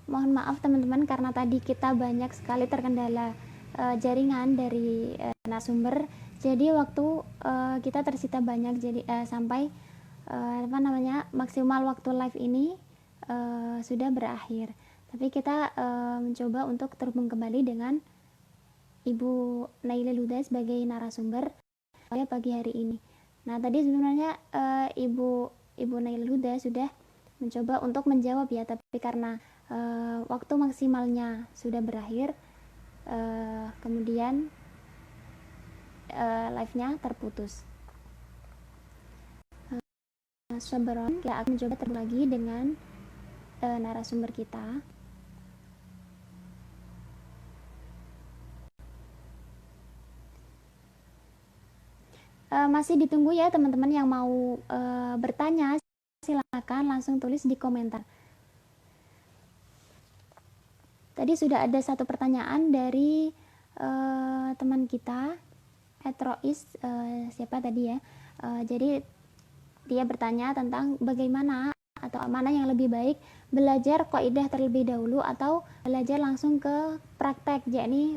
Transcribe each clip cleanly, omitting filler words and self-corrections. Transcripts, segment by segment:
mohon maaf teman-teman karena tadi kita banyak sekali terkendala jaringan dari narasumber. Jadi waktu kita tersita banyak, jadi sampai maksimal waktu live ini sudah berakhir. Tapi kita mencoba untuk terhubung kembali dengan Ibu Nailil Huda sebagai narasumber pagi hari ini. Nah, tadi sebenarnya Ibu Nailil Huda sudah mencoba untuk menjawab ya, tapi karena waktu maksimalnya sudah berakhir, kemudian live-nya terputus. Sabaron, kita akan mencoba terhubung lagi dengan narasumber kita. Masih ditunggu ya teman-teman yang mau bertanya, silakan langsung tulis di komentar. Tadi sudah ada satu pertanyaan dari teman kita, Etrois, siapa tadi ya? Jadi dia bertanya tentang bagaimana atau mana yang lebih baik, belajar kaidah terlebih dahulu atau belajar langsung ke praktek, yakni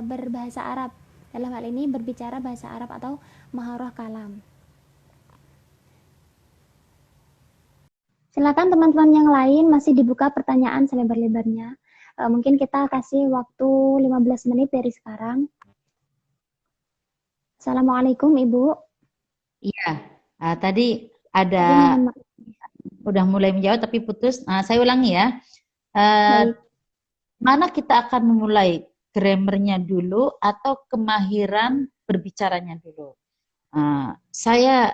berbahasa Arab. Dalam hal ini berbicara bahasa Arab atau maharah kalam. Silakan teman-teman yang lain, masih dibuka pertanyaan selebar-lebarnya. Mungkin kita kasih waktu 15 menit dari sekarang. Assalamualaikum Ibu. Iya, tadi ada udah mulai menjawab tapi putus. Saya ulangi ya. Baik. Mana kita akan memulai, grammarnya dulu atau kemahiran berbicaranya dulu? Saya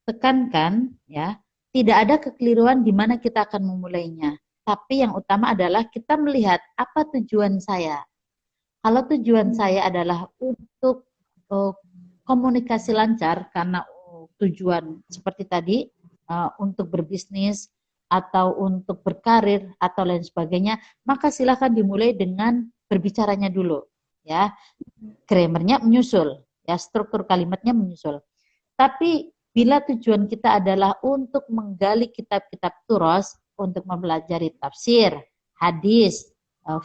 tekankan ya, tidak ada kekeliruan di mana kita akan memulainya. Tapi yang utama adalah kita melihat apa tujuan saya. Kalau tujuan saya adalah untuk komunikasi lancar karena tujuan seperti tadi untuk berbisnis atau untuk berkarir atau lain sebagainya, maka silakan dimulai dengan berbicaranya dulu, ya. Grammarnya menyusul, ya, struktur kalimatnya menyusul. Tapi bila tujuan kita adalah untuk menggali kitab-kitab turos, untuk mempelajari tafsir, hadis,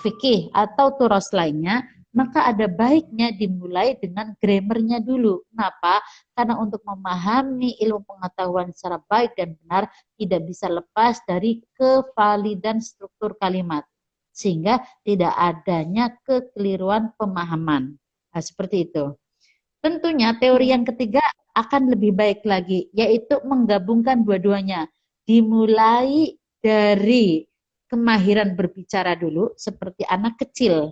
fikih atau turos lainnya, maka ada baiknya dimulai dengan grammarnya dulu. Kenapa? Karena untuk memahami ilmu pengetahuan secara baik dan benar tidak bisa lepas dari kevalidan struktur kalimat, sehingga tidak adanya kekeliruan pemahaman. Nah, seperti itu. Tentunya teori yang ketiga akan lebih baik lagi, yaitu menggabungkan dua-duanya. Dimulai dari kemahiran berbicara dulu, seperti anak kecil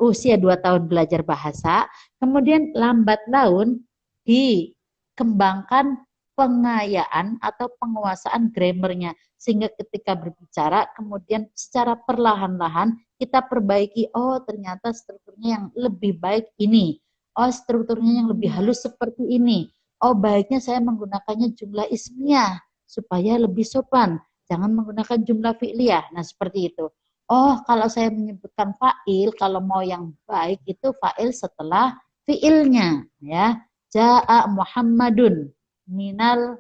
usia 2 tahun belajar bahasa, kemudian lambat laun dikembangkan pengayaan atau penguasaan grammarnya, sehingga ketika berbicara kemudian secara perlahan-lahan kita perbaiki, oh ternyata strukturnya yang lebih baik ini, oh strukturnya yang lebih halus seperti ini, oh baiknya saya menggunakannya jumlah ismiyah supaya lebih sopan, jangan menggunakan jumlah fi'liyah. Nah seperti itu. Oh, kalau saya menyebutkan fa'il, kalau mau yang baik itu fa'il setelah fi'ilnya, ya. Ja'a Muhammadun minal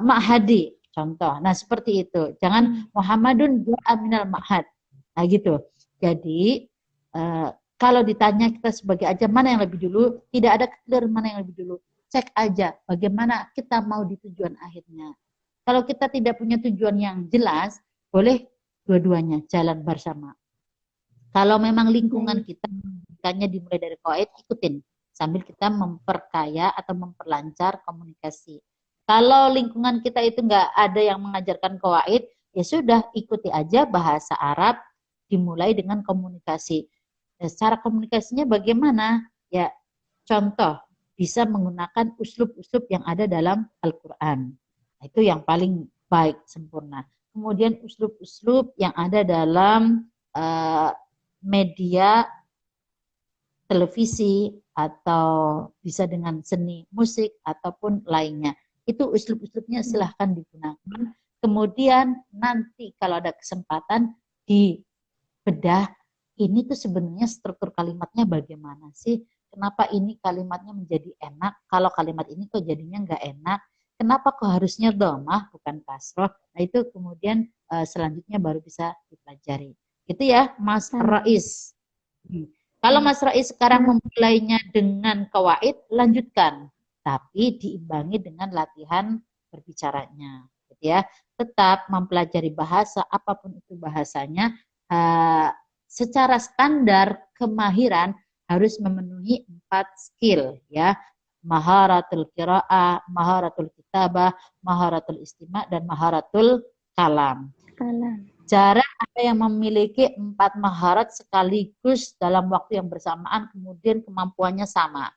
ma'hadi, contoh. Nah, seperti itu. Jangan Muhammadun ja'a minal ma'had. Nah, gitu. Jadi, kalau ditanya kita sebagai aja mana yang lebih dulu, tidak ada clear mana yang lebih dulu. Cek aja bagaimana kita mau di tujuan akhirnya. Kalau kita tidak punya tujuan yang jelas, boleh dua-duanya jalan bersama. Kalau memang lingkungan kita hanya dimulai dari qawaid, ikutin sambil kita memperkaya atau memperlancar komunikasi. Kalau lingkungan kita itu nggak ada yang mengajarkan qawaid, ya sudah ikuti aja bahasa Arab dimulai dengan komunikasi. Cara komunikasinya bagaimana? Ya contoh bisa menggunakan uslub-uslub yang ada dalam Al-Quran. Itu yang paling baik, sempurna. Kemudian uslub-uslub yang ada dalam media televisi atau bisa dengan seni musik ataupun lainnya. Itu uslub-uslubnya silahkan digunakan. Kemudian nanti kalau ada kesempatan dibedah, ini tuh sebenarnya struktur kalimatnya bagaimana sih? Kenapa ini kalimatnya menjadi enak? Kalau kalimat ini kok jadinya nggak enak? Kenapa kok harusnya dhammah bukan kasroh? Nah itu kemudian selanjutnya baru bisa dipelajari. Gitu ya Mas Nah, Rais. Kalau ya. Mas Rais sekarang Nah, memulainya dengan kawaid, lanjutkan. Tapi diimbangi dengan latihan berbicaranya. Gitu ya. Tetap mempelajari bahasa, apapun itu bahasanya, uh, secara standar kemahiran harus memenuhi 4 skill. Ya, maharatul qiraah, maharatul kitabah, maharatul istima, dan maharatul kalam. kalam. Jarang ada yang memiliki 4 maharat sekaligus dalam waktu yang bersamaan, kemudian kemampuannya sama,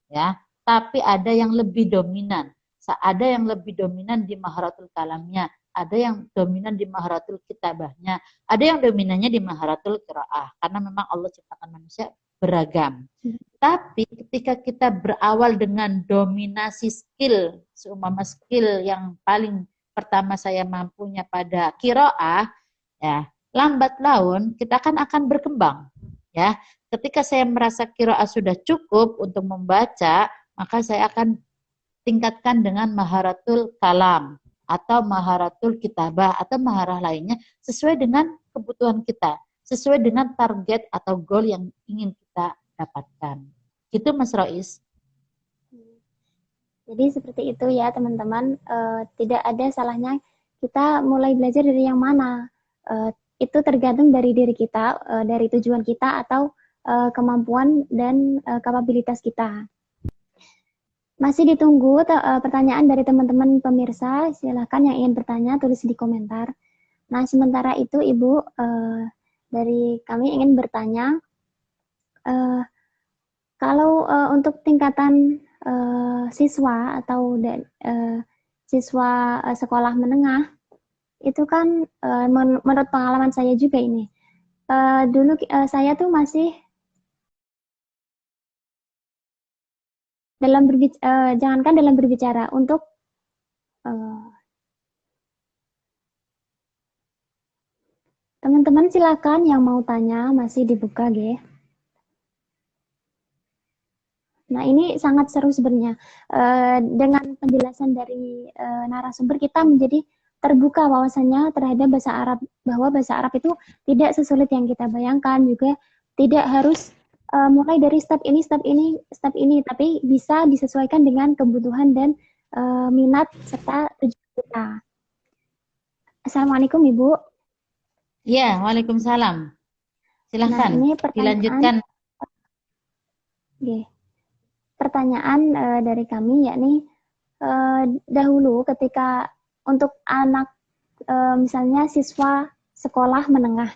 ya. Tapi ada yang lebih dominan. Ada yang lebih dominan di maharatul kalamnya, ada yang dominan di maharatul kitabahnya, ada yang dominannya di maharatul qiraah. Karena memang Allah ciptakan manusia beragam. Tapi ketika kita berawal dengan dominasi skill, seumpama skill yang paling pertama saya mampunya pada qiraah, ya, lambat laun kita akan berkembang. Ya, ketika saya merasa qiraah sudah cukup untuk membaca, maka saya akan tingkatkan dengan maharatul kalam atau maharatul kitabah atau maharah lainnya sesuai dengan kebutuhan kita, sesuai dengan target atau goal yang ingin kita dapatkan. Gitu Mas Rois. Jadi seperti itu ya teman-teman. Tidak ada salahnya kita mulai belajar dari yang mana. Itu tergantung dari diri kita, dari tujuan kita atau kemampuan dan kapabilitas kita. Masih ditunggu pertanyaan dari teman-teman pemirsa. Silakan yang ingin bertanya tulis di komentar. Nah, sementara itu Ibu, dari kami ingin bertanya, kalau untuk tingkatan siswa atau siswa sekolah menengah, itu kan menurut pengalaman saya juga ini, dulu saya tuh masih dalam berbicara, jangankan dalam berbicara, untuk teman-teman silakan yang mau tanya masih dibuka, Ge. Nah, ini sangat seru sebenarnya. Dengan penjelasan dari narasumber, kita menjadi terbuka wawasannya terhadap bahasa Arab, bahwa bahasa Arab itu tidak sesulit yang kita bayangkan, juga tidak harus mulai dari step ini, step ini, step ini, tapi bisa disesuaikan dengan kebutuhan dan minat serta tujuan kita. Assalamualaikum, Ibu. Ya, waalaikumsalam. Nah, Silahkan ini pertanyaan, dilanjutkan. okay. Pertanyaan dari kami, yakni dahulu ketika untuk anak misalnya siswa sekolah menengah,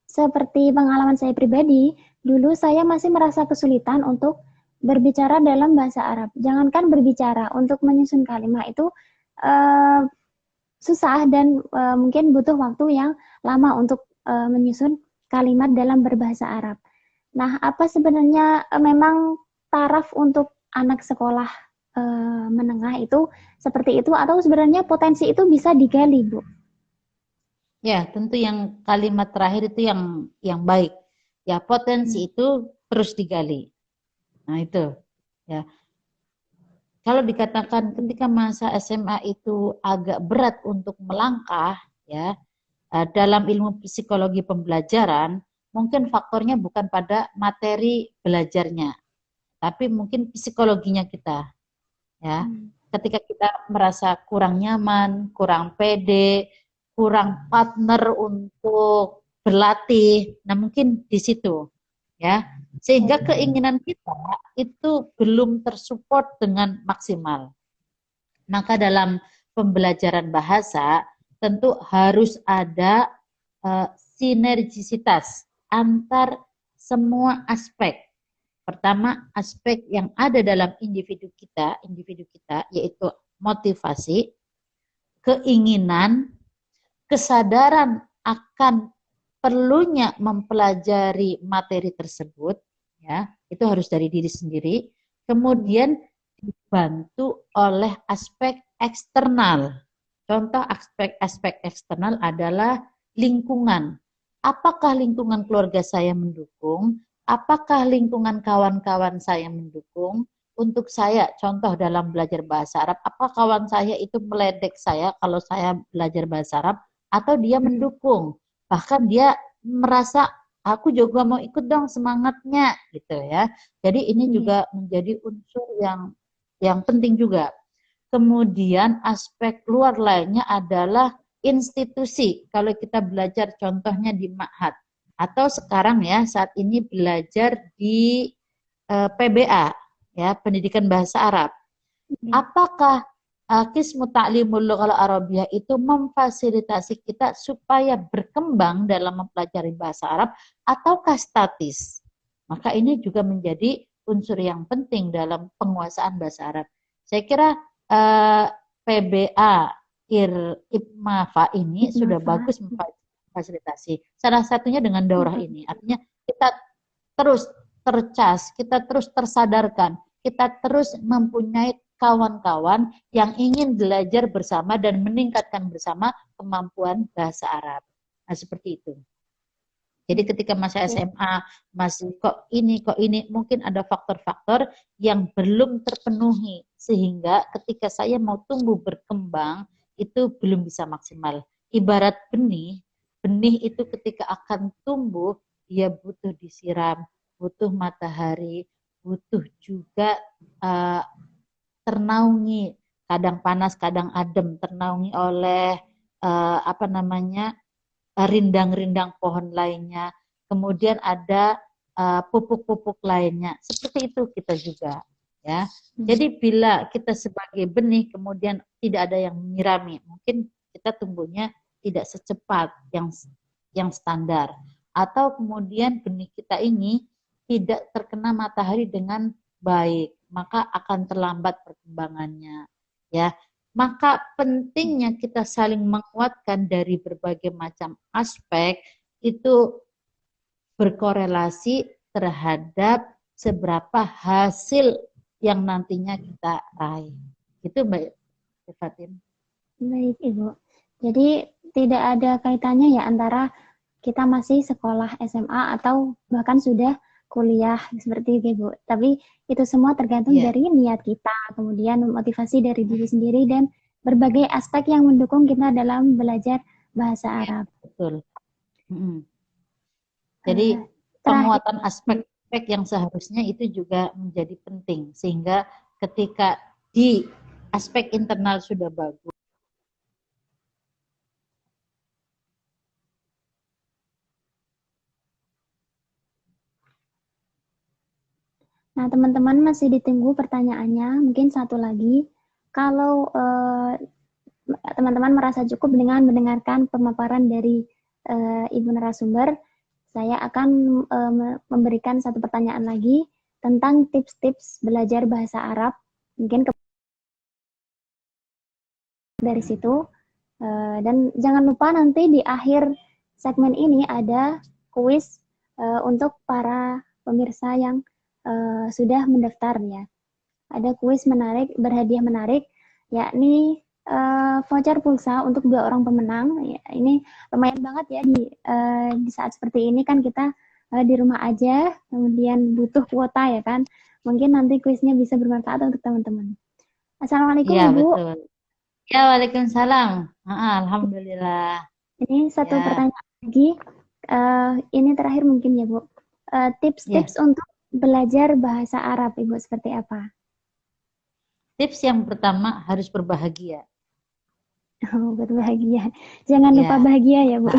seperti pengalaman saya pribadi, dulu saya masih merasa kesulitan untuk berbicara dalam bahasa Arab. Jangankan berbicara, untuk menyusun kalimat itu susah dan mungkin butuh waktu yang lama untuk menyusun kalimat dalam berbahasa Arab. Nah, apa sebenarnya memang taraf untuk anak sekolah menengah itu seperti itu, atau sebenarnya potensi itu bisa digali, Bu? Ya, tentu yang kalimat terakhir itu yang baik. Ya, potensi itu terus digali. Nah, itu. Ya. Kalau dikatakan ketika masa SMA itu agak berat untuk melangkah, ya, dalam ilmu psikologi pembelajaran, mungkin faktornya bukan pada materi belajarnya, tapi mungkin psikologinya kita. Ya, ketika kita merasa kurang nyaman, kurang pede, kurang partner untuk berlatih, nah mungkin di situ, ya, sehingga keinginan kita itu belum tersupport dengan maksimal. Maka dalam pembelajaran bahasa tentu harus ada sinergisitas antar semua aspek. Pertama, aspek yang ada dalam individu kita yaitu motivasi, keinginan, kesadaran akan perlunya mempelajari materi tersebut, ya, itu harus dari diri sendiri. Kemudian dibantu oleh aspek eksternal. Contoh aspek eksternal adalah lingkungan. Apakah lingkungan keluarga saya mendukung? Apakah lingkungan kawan-kawan saya mendukung? untuk saya, contoh dalam belajar bahasa Arab, apa kawan saya itu meledek saya kalau saya belajar bahasa Arab, atau dia mendukung, bahkan dia merasa aku juga mau ikut dong semangatnya gitu ya. Jadi ini Iya. juga menjadi unsur yang penting juga. Kemudian aspek luar lainnya adalah institusi. Kalau kita belajar contohnya di Ma'had atau sekarang ya saat ini belajar di PBA ya, pendidikan bahasa Arab. Iya. Apakah Qismu Ta'limul Lughal Arabiyah itu memfasilitasi kita supaya berkembang dalam mempelajari bahasa Arab ataukah statis? Maka ini juga menjadi unsur yang penting dalam penguasaan bahasa Arab. Saya kira PBA IPMAFA ini sudah Hikmah. bagus memfasilitasi. Salah satunya dengan daurah ini. Artinya kita terus tercas, kita terus tersadarkan, kita terus mempunyai kawan-kawan yang ingin belajar bersama dan meningkatkan bersama kemampuan bahasa Arab. Nah, seperti itu. Jadi ketika masa SMA masih kok ini, mungkin ada faktor-faktor yang belum terpenuhi sehingga ketika saya mau tumbuh berkembang itu belum bisa maksimal. Ibarat benih, benih itu ketika akan tumbuh dia butuh disiram, butuh matahari, butuh juga uh, ternaungi, kadang panas, kadang adem, ternaungi oleh apa namanya rindang-rindang pohon lainnya, kemudian ada pupuk-pupuk lainnya. Seperti itu kita juga, ya. Jadi bila kita sebagai benih kemudian tidak ada yang menyirami, mungkin kita tumbuhnya tidak secepat yang standar. Atau kemudian benih kita ini tidak terkena matahari dengan baik, maka akan terlambat perkembangannya, ya. Maka pentingnya kita saling menguatkan dari berbagai macam aspek itu berkorelasi terhadap seberapa hasil yang nantinya kita raih. Itu Mbak Fatin. Baik, Ibu. Jadi tidak ada kaitannya ya antara kita masih sekolah SMA atau bahkan sudah kuliah seperti itu, Ibu. Tapi itu semua tergantung Iya. dari niat kita, kemudian motivasi dari diri sendiri dan berbagai aspek yang mendukung kita dalam belajar bahasa Arab. Betul. Jadi Terakhir, penguatan aspek-aspek yang seharusnya itu juga menjadi penting sehingga ketika di aspek internal sudah bagus. nah teman-teman masih ditunggu pertanyaannya. Mungkin satu lagi, kalau teman-teman merasa cukup dengan mendengarkan pemaparan dari Ibu narasumber, saya akan memberikan satu pertanyaan lagi tentang tips-tips belajar bahasa Arab. Mungkin dari situ. Dan jangan lupa nanti di akhir segmen ini ada kuis untuk para pemirsa yang sudah mendaftar ya. Ada kuis menarik, berhadiah menarik, yakni voucher pulsa untuk 2 orang pemenang. Ya, ini lumayan banget ya di saat seperti ini kan kita di rumah aja, kemudian butuh kuota ya kan. Mungkin nanti kuisnya bisa bermanfaat untuk teman-teman. Assalamualaikum Iya, Ibu. betul. Ya, waalaikumsalam. Alhamdulillah. Ini satu Ya, pertanyaan lagi. Ini terakhir mungkin ya Bu. ya. Tips-tips untuk belajar bahasa Arab Ibu seperti apa? Tips yang pertama harus berbahagia. Oh, berbahagia. Jangan lupa Ya, bahagia ya Bu.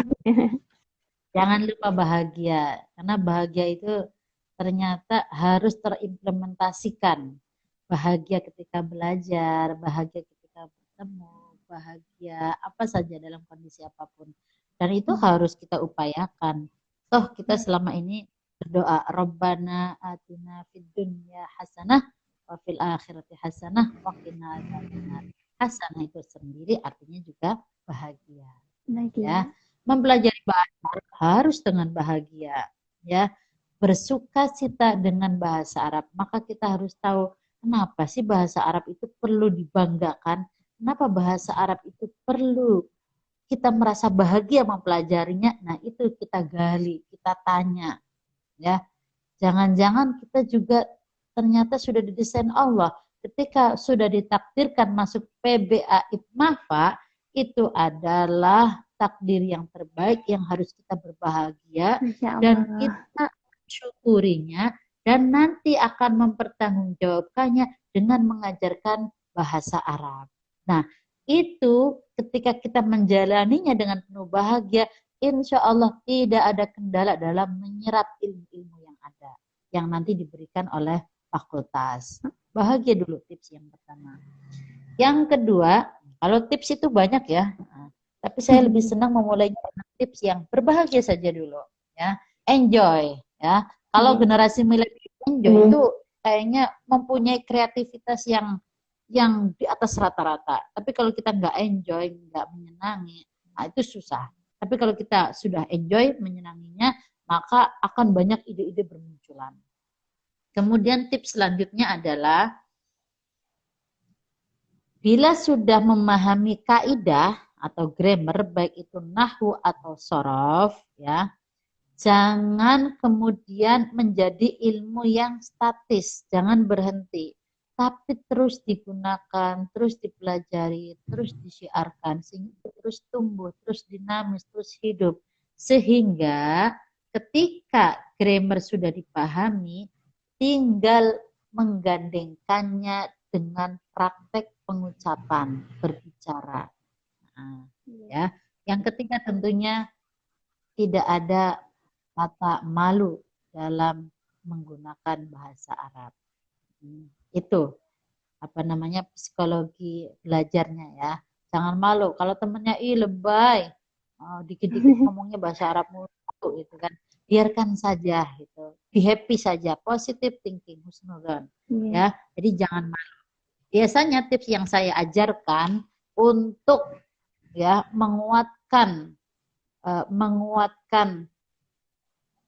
jangan lupa bahagia karena bahagia itu ternyata harus terimplementasikan. Bahagia ketika belajar, bahagia ketika bertemu, bahagia apa saja dalam kondisi apapun. Dan itu harus kita upayakan. Toh kita selama ini berdoa, Rabbana atina fid dunya hasanah wa fil akhirati hasanah wa qina adzabannar. Hasanah itu sendiri artinya juga bahagia. Ya, Bahagia. mempelajari bahasa Arab harus dengan bahagia, ya. Bersuka cita dengan bahasa Arab, maka kita harus tahu kenapa sih bahasa Arab itu perlu dibanggakan, kenapa bahasa Arab itu perlu kita merasa bahagia mempelajarinya. Nah, itu kita gali, kita tanya, ya. Jangan-jangan kita juga ternyata sudah didesain Allah. Ketika sudah ditakdirkan masuk PBA IPMAFA, itu adalah takdir yang terbaik yang harus kita berbahagia Masya dan Allah. kita syukurinya dan nanti akan mempertanggungjawabkannya dengan mengajarkan bahasa Arab. Nah, itu ketika kita menjalaninya dengan penuh bahagia, insya Allah tidak ada kendala dalam menyerap ilmu-ilmu yang ada, yang nanti diberikan oleh fakultas. Bahagia dulu tips yang pertama. Yang kedua, kalau tips itu banyak ya, tapi saya lebih senang memulainya dengan tips yang berbahagia saja dulu, ya. Enjoy, ya. Kalau generasi milenial enjoy itu kayaknya mempunyai kreativitas yang di atas rata-rata. Tapi kalau kita nggak enjoy, nggak menyenangi, nah itu susah. Tapi kalau kita sudah enjoy, menyenanginya, maka akan banyak ide-ide bermunculan. Kemudian tips selanjutnya adalah bila sudah memahami kaidah atau grammar, baik itu nahwu atau sorof, ya, jangan kemudian menjadi ilmu yang statis, jangan berhenti, tapi terus digunakan, terus dipelajari, terus disiarkan, sehingga terus tumbuh, terus dinamis, terus hidup, sehingga ketika grammar sudah dipahami, tinggal menggandengkannya dengan praktek pengucapan, berbicara. Nah, ya. Yang ketiga tentunya tidak ada kata malu dalam menggunakan bahasa Arab. Itu apa namanya psikologi belajarnya ya. Jangan malu kalau temennya lebay, dikit-dikit ngomongnya bahasa Arab mulu gitu kan. Biarkan saja gitu. Be happy saja, positive thinking, husnuzon. Ya, jadi jangan malu. Biasanya tips yang saya ajarkan untuk ya menguatkan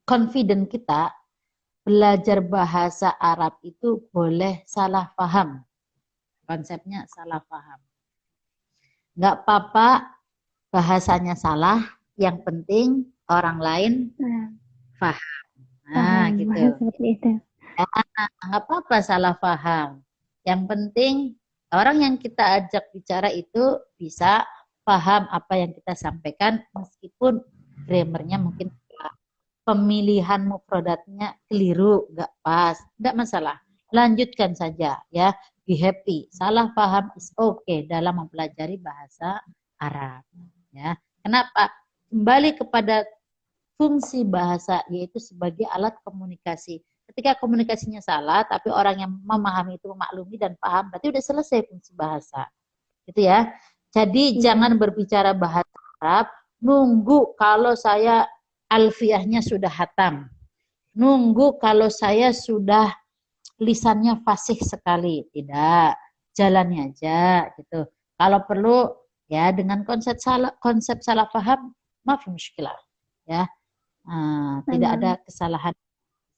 confident kita, belajar bahasa Arab itu boleh salah paham. Konsepnya salah paham. Nggak apa-apa bahasanya salah, yang penting orang lain paham. Nah, gitu. Ya, nggak apa-apa salah paham. Yang penting orang yang kita ajak bicara itu bisa paham apa yang kita sampaikan meskipun grammarnya mungkin pemilihan mufradatnya keliru, nggak pas, nggak masalah. Lanjutkan saja ya, be happy. Salah paham is okay dalam mempelajari bahasa Arab. Ya, kenapa? Kembali kepada fungsi bahasa yaitu sebagai alat komunikasi. Ketika komunikasinya salah, tapi orang yang memahami itu memaklumi dan paham, berarti udah selesai fungsi bahasa. Gitu ya. Jadi jangan berbicara bahasa Arab, nunggu kalau saya alfiahnya sudah hatam. Nunggu kalau saya sudah lisannya fasih sekali. Tidak, jalannya aja gitu. Kalau perlu ya dengan konsep salah paham, maaf muskilah. Ya. Tidak ada kesalahan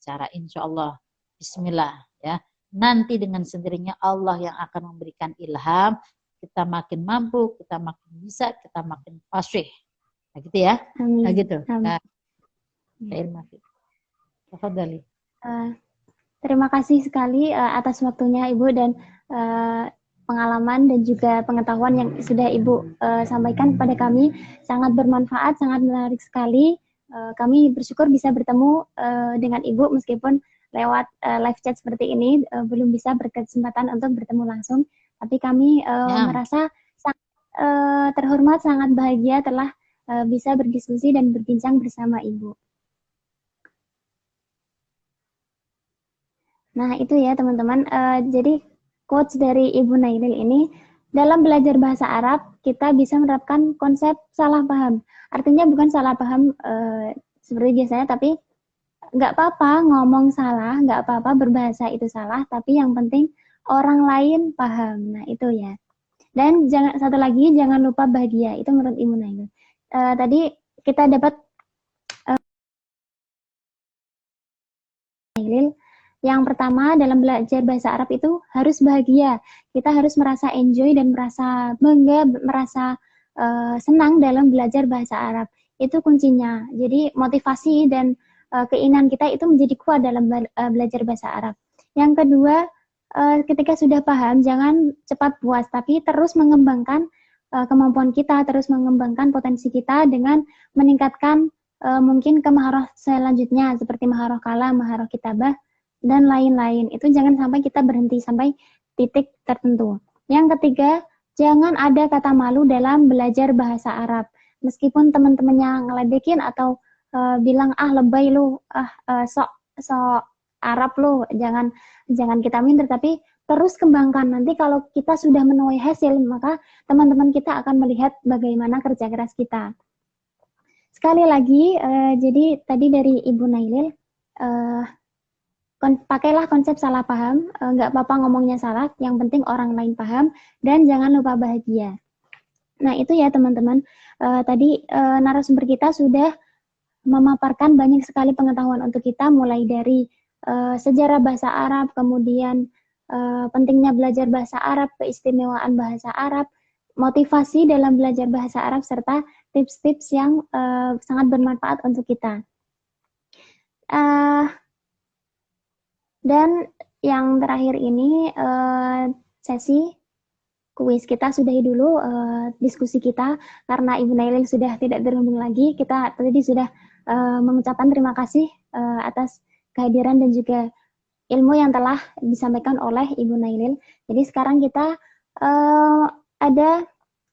secara insya Allah. Bismillah ya. Nanti dengan sendirinya Allah yang akan memberikan ilham. Kita makin mampu, kita makin bisa, kita makin fasih. Nah, gitu ya. Amin. Nah, gitu. Amin. Terima kasih sekali atas waktunya Ibu dan pengalaman dan juga pengetahuan yang sudah Ibu sampaikan kepada kami. Sangat bermanfaat, sangat menarik sekali. Kami bersyukur bisa bertemu dengan Ibu meskipun lewat live chat seperti ini, belum bisa berkesempatan untuk bertemu langsung. Tapi kami merasa sangat terhormat, sangat bahagia telah bisa berdiskusi dan berbincang bersama Ibu. Nah, itu ya teman-teman. Jadi quotes dari Ibu Nailil ini, dalam belajar bahasa Arab, kita bisa menerapkan konsep salah paham. Artinya bukan salah paham seperti biasanya, tapi nggak apa-apa ngomong salah, nggak apa-apa berbahasa itu salah, tapi yang penting orang lain paham. Nah, itu ya. Dan satu lagi, jangan lupa bahagia. Itu menurut Ibu Nailil. Tadi kita dapat Nailil. Yang pertama dalam belajar bahasa Arab itu harus bahagia. Kita harus merasa enjoy dan merasa bangga, merasa senang dalam belajar bahasa Arab. Itu kuncinya. Jadi motivasi dan keinginan kita itu menjadi kuat dalam belajar bahasa Arab. Yang kedua, ketika sudah paham, jangan cepat puas, tapi terus mengembangkan kemampuan kita, terus mengembangkan potensi kita dengan meningkatkan mungkin ke maharah selanjutnya, seperti maharah kalam, maharah kitabah, dan lain-lain. Itu jangan sampai kita berhenti sampai titik tertentu. Yang ketiga, jangan ada kata malu dalam belajar bahasa Arab. Meskipun teman-temannya ngeledekin atau bilang lebay lu, sok Arab lu, jangan kita minder, tapi terus kembangkan. Nanti kalau kita sudah menuai hasil, maka teman-teman kita akan melihat bagaimana kerja keras kita. Sekali lagi, jadi tadi dari Ibu Nailil, pakailah konsep salah paham, nggak apa-apa ngomongnya salah, yang penting orang lain paham, dan jangan lupa bahagia. Nah itu ya teman-teman, tadi narasumber kita sudah memaparkan banyak sekali pengetahuan untuk kita, mulai dari sejarah bahasa Arab, kemudian pentingnya belajar bahasa Arab, keistimewaan bahasa Arab, motivasi dalam belajar bahasa Arab, serta tips-tips yang sangat bermanfaat untuk kita. Dan yang terakhir ini sesi kuis kita sudahi dulu diskusi kita, karena Ibu Nailil sudah tidak terhubung lagi. Kita tadi sudah mengucapkan terima kasih atas kehadiran dan juga ilmu yang telah disampaikan oleh Ibu Nailil. Jadi sekarang kita ada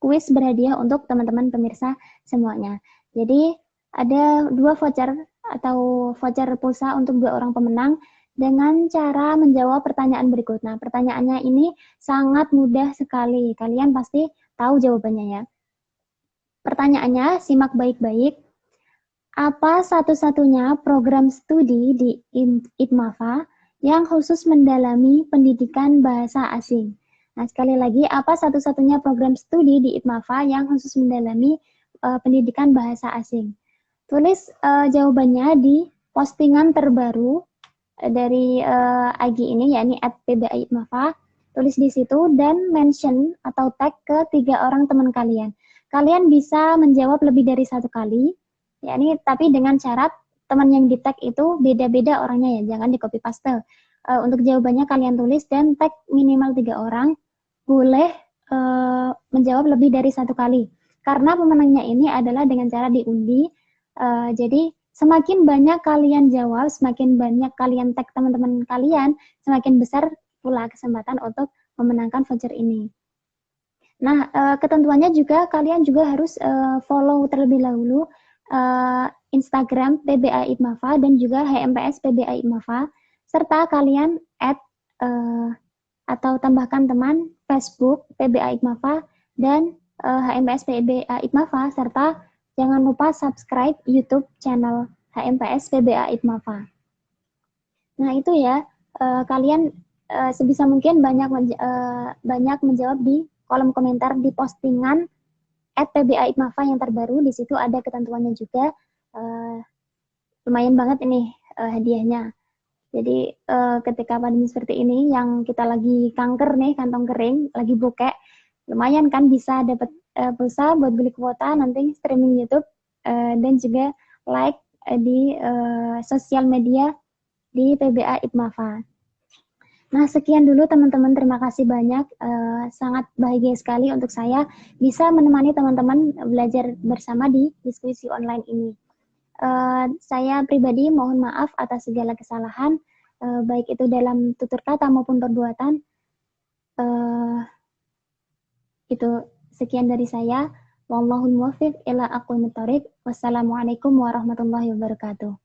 kuis berhadiah untuk teman-teman pemirsa semuanya. Jadi ada 2 voucher atau voucher pulsa untuk 2 orang pemenang dengan cara menjawab pertanyaan berikut. Nah, pertanyaannya ini sangat mudah sekali. Kalian pasti tahu jawabannya ya. Pertanyaannya, simak baik-baik. Apa satu-satunya program studi di ITMAFA yang khusus mendalami pendidikan bahasa asing? Nah, sekali lagi, apa satu-satunya program studi di ITMAFA yang khusus mendalami pendidikan bahasa asing? Tulis jawabannya di postingan terbaru dari IG ini, yakni @pbaiitmafa. Tulis di situ dan mention atau tag ke 3 orang teman kalian. Kalian bisa menjawab lebih dari 1 kali, yakni tapi dengan syarat teman yang di tag itu beda-beda orangnya ya, jangan di copy paste. Untuk jawabannya kalian tulis dan tag minimal 3 orang, boleh menjawab lebih dari 1 kali. Karena pemenangnya ini adalah dengan cara diundi, jadi semakin banyak kalian jawab, semakin banyak kalian tag teman-teman kalian, semakin besar pula kesempatan untuk memenangkan voucher ini. Nah, ketentuannya juga kalian juga harus follow terlebih dahulu Instagram PBA ITMAFA dan juga HMPS PBA ITMAFA, serta kalian add atau tambahkan teman Facebook PBA ITMAFA dan HMPS PBA ITMAFA, serta jangan lupa subscribe YouTube channel HMPS PBA ITMAFA. Nah itu ya, kalian sebisa mungkin banyak menjawab di kolom komentar di postingan @PBA ITMAFA yang terbaru. Di situ ada ketentuannya juga. Lumayan banget ini hadiahnya. Jadi ketika pandemi seperti ini, yang kita lagi kanker nih, kantong kering, lagi bokek, lumayan kan bisa dapat pulsa buat beli kuota, nanti streaming YouTube, dan juga like di sosial media di PBA ITMAFA. Nah, sekian dulu teman-teman, terima kasih banyak. Sangat bahagia sekali untuk saya bisa menemani teman-teman belajar bersama di diskusi online ini. Saya pribadi mohon maaf atas segala kesalahan, baik itu dalam tutur kata maupun perbuatan. Itu sekian dari saya. Wallahul muwaffiq ila aqwamit thoriq. Wassalamualaikum warahmatullahi wabarakatuh.